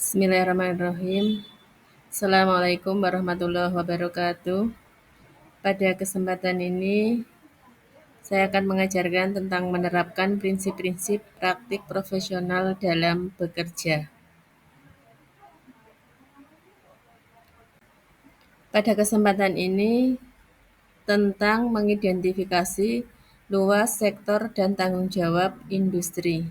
Bismillahirrahmanirrahim. Assalamualaikum warahmatullahi wabarakatuh. Pada kesempatan ini, saya akan mengajarkan tentang menerapkan prinsip-prinsip praktik profesional dalam bekerja. Pada kesempatan ini, tentang mengidentifikasi luas sektor dan tanggung jawab industri.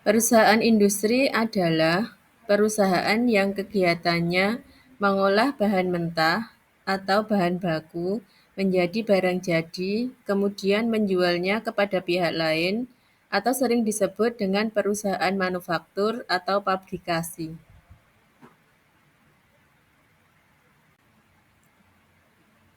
Perusahaan industri adalah perusahaan yang kegiatannya mengolah bahan mentah atau bahan baku menjadi barang jadi, kemudian menjualnya kepada pihak lain, atau sering disebut dengan perusahaan manufaktur atau pabrikasi.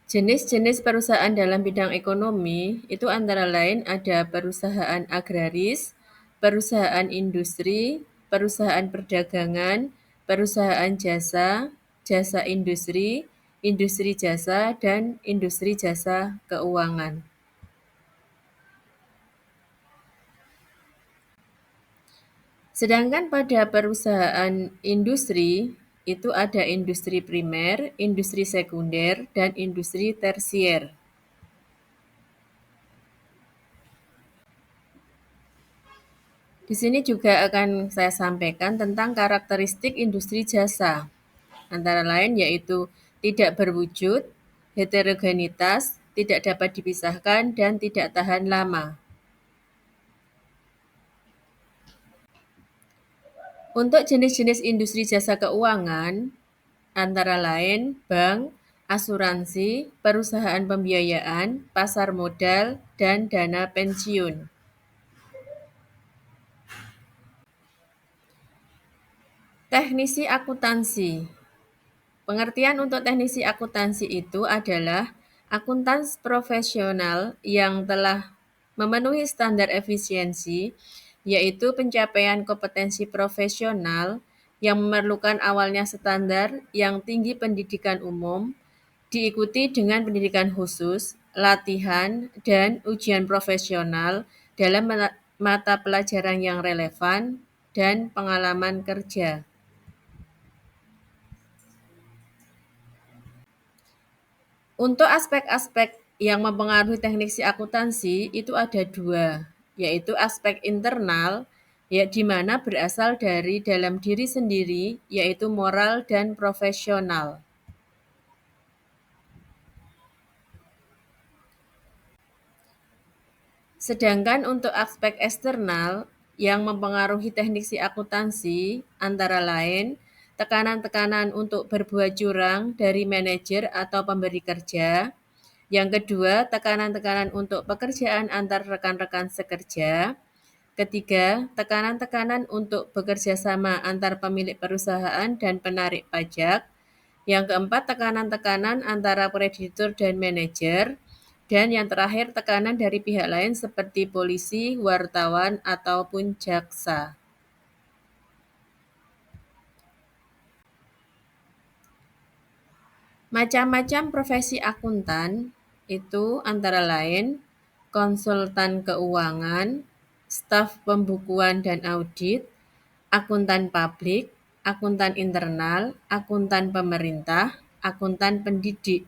Jenis-jenis perusahaan dalam bidang ekonomi itu antara lain ada perusahaan agraris, perusahaan industri, perusahaan perdagangan, perusahaan jasa, jasa industri jasa, dan industri jasa keuangan. Sedangkan pada perusahaan industri, itu ada industri primer, industri sekunder, dan industri tersier. Di sini juga akan saya sampaikan tentang karakteristik industri jasa. Antara lain yaitu tidak berwujud, heterogenitas, tidak dapat dipisahkan, dan tidak tahan lama. Untuk jenis-jenis industri jasa keuangan, antara lain bank, asuransi, perusahaan pembiayaan, pasar modal, dan dana pensiun. Teknisi akuntansi. Pengertian untuk teknisi akuntansi itu adalah akuntan profesional yang telah memenuhi standar efisiensi, yaitu pencapaian kompetensi profesional yang memerlukan awalnya standar yang tinggi pendidikan umum, diikuti dengan pendidikan khusus, latihan, dan ujian profesional dalam mata pelajaran yang relevan dan pengalaman kerja. Untuk aspek-aspek yang mempengaruhi teknisi akuntansi itu ada dua, yaitu aspek internal, ya di mana berasal dari dalam diri sendiri, yaitu moral dan profesional. Sedangkan untuk aspek eksternal yang mempengaruhi teknisi akuntansi antara lain tekanan-tekanan untuk berbuat curang dari manajer atau pemberi kerja. Yang kedua, tekanan-tekanan untuk pekerjaan antar rekan-rekan sekerja. Ketiga, tekanan-tekanan untuk bekerja sama antar pemilik perusahaan dan penarik pajak. Yang keempat, tekanan-tekanan antara kreditur dan manajer. Dan yang terakhir, tekanan dari pihak lain seperti polisi, wartawan, ataupun jaksa. Macam-macam profesi akuntan itu antara lain konsultan keuangan, staf pembukuan dan audit, akuntan publik, akuntan internal, akuntan pemerintah, akuntan pendidik.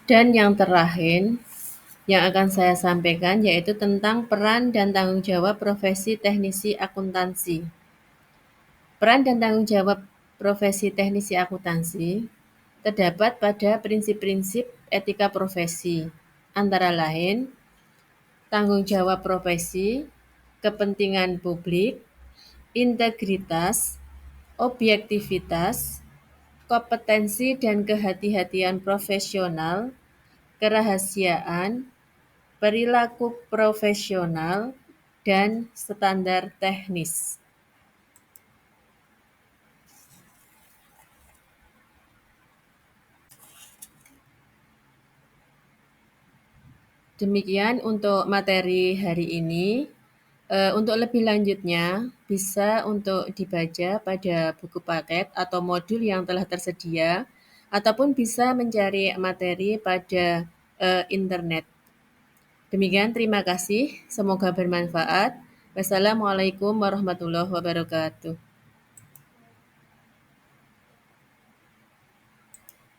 Dan yang terakhir yang akan saya sampaikan yaitu tentang peran dan tanggung jawab profesi teknisi akuntansi. Peran dan tanggung jawab profesi teknisi akuntansi terdapat pada prinsip-prinsip etika profesi, antara lain tanggung jawab profesi, kepentingan publik, integritas, objektivitas, kompetensi dan kehati-hatian profesional, kerahasiaan, perilaku profesional, dan standar teknis. Demikian untuk materi hari ini. Untuk lebih lanjutnya, bisa untuk dibaca pada buku paket atau modul yang telah tersedia ataupun bisa mencari materi pada internet. Demikian, terima kasih. Semoga bermanfaat. Wassalamualaikum warahmatullahi wabarakatuh.